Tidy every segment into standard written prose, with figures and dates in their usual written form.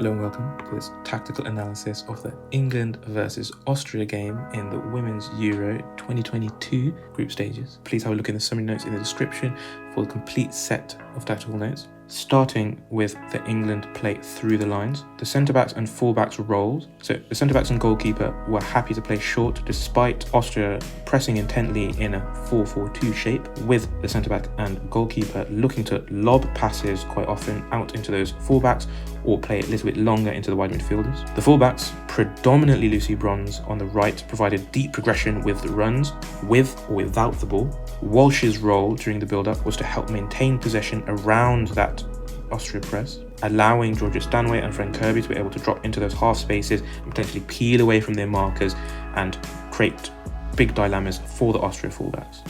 Hello and welcome to this tactical analysis of the England versus Austria game in the Women's Euro 2022 group stages. Please have a look in the summary notes in the description for the complete set of tactical notes. Starting with the England play through the lines, the centre-backs and full-backs rolled. So the centre-backs and goalkeeper were happy to play short despite Austria pressing intently in a 4-4-2 shape, with the centre-back and goalkeeper looking to lob passes quite often out into those full-backs or play a little bit longer into the wide midfielders. The full-backs, predominantly Lucy Bronze on the right, provided deep progression with the runs, with or without the ball. Walsh's role during the build-up was to help maintain possession around that Austria press, allowing Georgia Stanway and Fran Kirby to be able to drop into those half spaces and potentially peel away from their markers and create big dilemmas for the Austria fullbacks.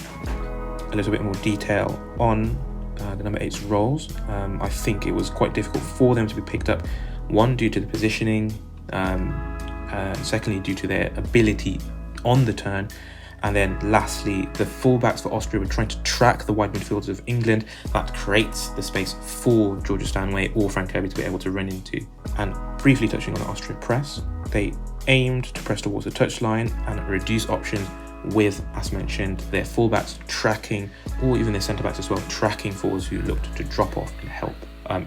A little bit more detail on the number 8's roles. I think it was quite difficult for them to be picked up, one, due to the positioning, secondly, due to their ability on the turn, and then lastly, the fullbacks for Austria were trying to track the wide midfielders of England. That creates the space for Georgia Stanway or Fran Kirby to be able to run into. And briefly touching on the Austria press, they aimed to press towards the touchline and reduce options with, as mentioned, their fullbacks tracking, or even their centre-backs as well, tracking forwards who looked to drop off and help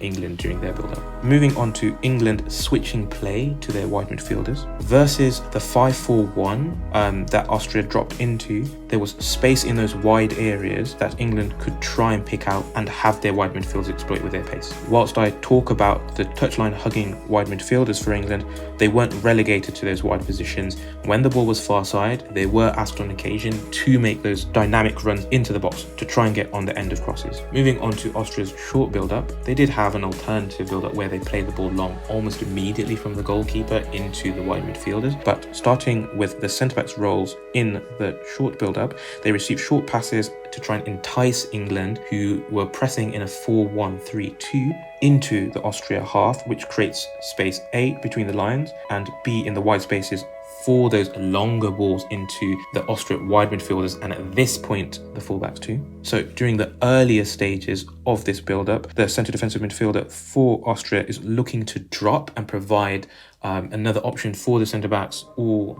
England during their build-up. Moving on to England switching play to their wide midfielders. Versus the 5-4-1 that Austria dropped into, there was space in those wide areas that England could try and pick out and have their wide midfielders exploit with their pace. Whilst I talk about the touchline hugging wide midfielders for England, they weren't relegated to those wide positions. When the ball was far side, they were asked on occasion to make those dynamic runs into the box to try and get on the end of crosses. Moving on to Austria's short build-up, they did have an alternative build-up where they play the ball long almost immediately from the goalkeeper into the wide midfielders, but starting with the centre-backs roles in the short build-up, they received short passes to try and entice England, who were pressing in a 4-1-3-2 into the Austria half, which creates space A between the lines and B in the wide spaces for those longer balls into the Austria wide midfielders, and at this point the fullbacks too. So during the earlier stages of this build-up, the centre defensive midfielder for Austria is looking to drop and provide another option for the centre-backs or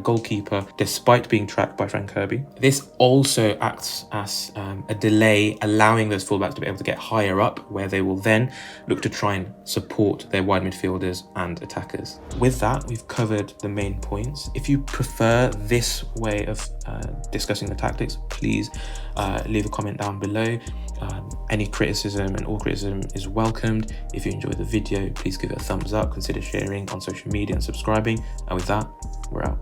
goalkeeper, despite being tracked by Fran Kirby. This also acts as a delay, allowing those fullbacks to be able to get higher up, where they will then look to try and support their wide midfielders and attackers. With that, we've covered the main points. If you prefer this way of discussing the tactics, please leave a comment down below. Any criticism and all criticism is welcomed. If you enjoyed the video, please give it a thumbs up, consider sharing on social media and subscribing. And with that, we're out.